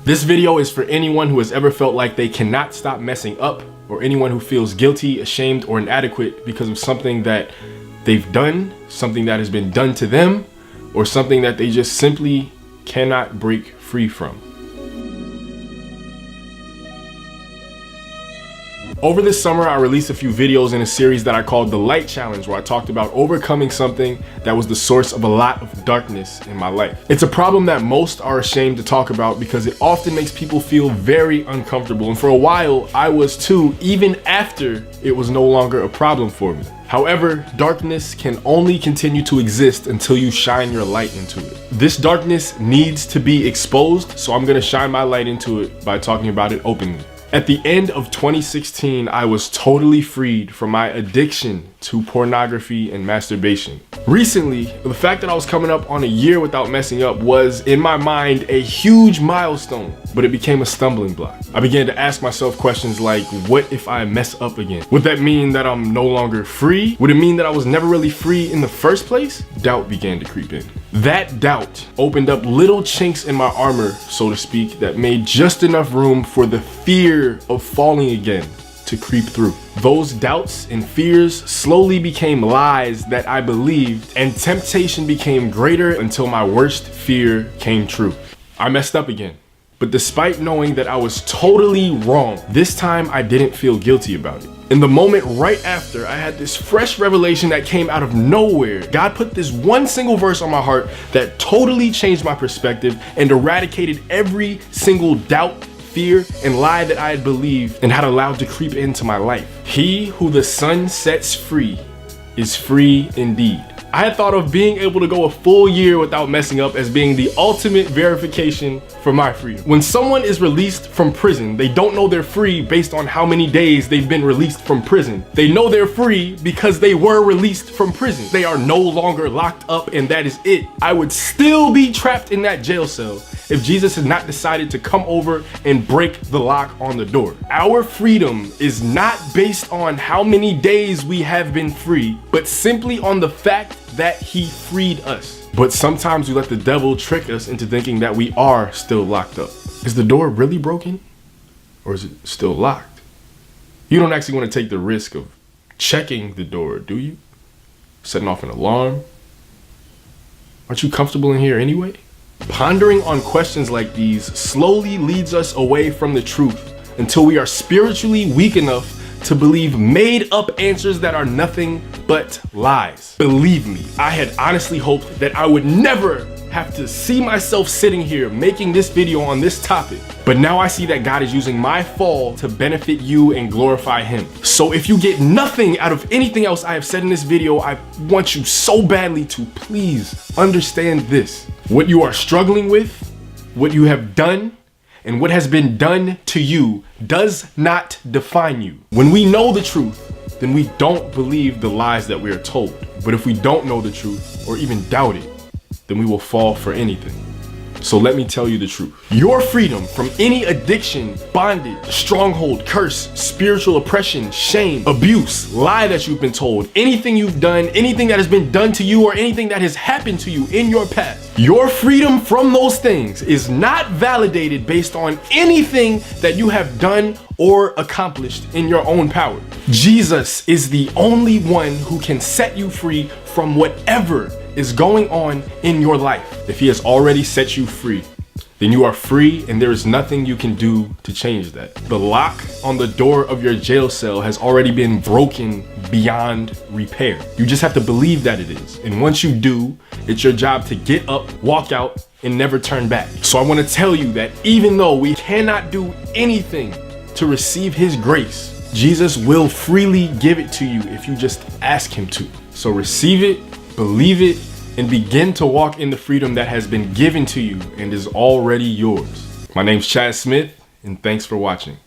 This video is for anyone who has ever felt like they cannot stop messing up, or anyone who feels guilty, ashamed, or inadequate because of something that they've done, something that has been done to them, or something that they just simply cannot break free from. Over this summer, I released a few videos in a series that I called The Light Challenge, where I talked about overcoming something that was the source of a lot of darkness in my life. It's a problem that most are ashamed to talk about because it often makes people feel very uncomfortable. And for a while, I was too, even after it was no longer a problem for me. However, darkness can only continue to exist until you shine your light into it. This darkness needs to be exposed, so I'm gonna shine my light into it by talking about it openly. At the end of 2016, I was totally freed from my addiction to pornography and masturbation. Recently, the fact that I was coming up on a year without messing up was, in my mind, a huge milestone, but it became a stumbling block. I began to ask myself questions like, what if I mess up again? Would that mean that I'm no longer free? Would it mean that I was never really free in the first place? Doubt began to creep in. That doubt opened up little chinks in my armor, so to speak, that made just enough room for the fear of falling again to creep through. Those doubts and fears slowly became lies that I believed, and temptation became greater until my worst fear came true. I messed up again. But despite knowing that I was totally wrong, this time I didn't feel guilty about it. In the moment right after, I had this fresh revelation that came out of nowhere. God put this one single verse on my heart that totally changed my perspective and eradicated every single doubt, fear, and lie that I had believed and had allowed to creep into my life. He who the Son sets free is free indeed. I had thought of being able to go a full year without messing up as being the ultimate verification for my freedom. When someone is released from prison, they don't know they're free based on how many days they've been released from prison. They know they're free because they were released from prison. They are no longer locked up, and that is it. I would still be trapped in that jail cell if Jesus had not decided to come over and break the lock on the door. Our freedom is not based on how many days we have been free, but simply on the fact that he freed us. But sometimes we let the devil trick us into thinking that we are still locked up. Is the door really broken, or is it still locked? You don't actually want to take the risk of checking the door, do you? Setting off an alarm? Aren't you comfortable in here anyway? Pondering on questions like these slowly leads us away from the truth until we are spiritually weak enough to believe made up answers that are nothing but lies. Believe me, I had honestly hoped that I would never have to see myself sitting here making this video on this topic. But now I see that God is using my fall to benefit you and glorify him. So if you get nothing out of anything else I have said in this video, I want you so badly to please understand this. What you are struggling with, what you have done, and what has been done to you does not define you. When we know the truth, then we don't believe the lies that we are told. But if we don't know the truth, or even doubt it, then we will fall for anything. So let me tell you the truth. Your freedom from any addiction, bondage, stronghold, curse, spiritual oppression, shame, abuse, lie that you've been told, anything you've done, anything that has been done to you, or anything that has happened to you in your past, your freedom from those things is not validated based on anything that you have done or accomplished in your own power. Jesus is the only one who can set you free from whatever is going on in your life. If he has already set you free, then you are free, and there is nothing you can do to change that. The lock on the door of your jail cell has already been broken beyond repair. You just have to believe that it is. And once you do, it's your job to get up, walk out, and never turn back. So I want to tell you that even though we cannot do anything to receive his grace, Jesus will freely give it to you if you just ask him to. So receive it, believe it, and begin to walk in the freedom that has been given to you and is already yours. My name's Chad Smith, and thanks for watching.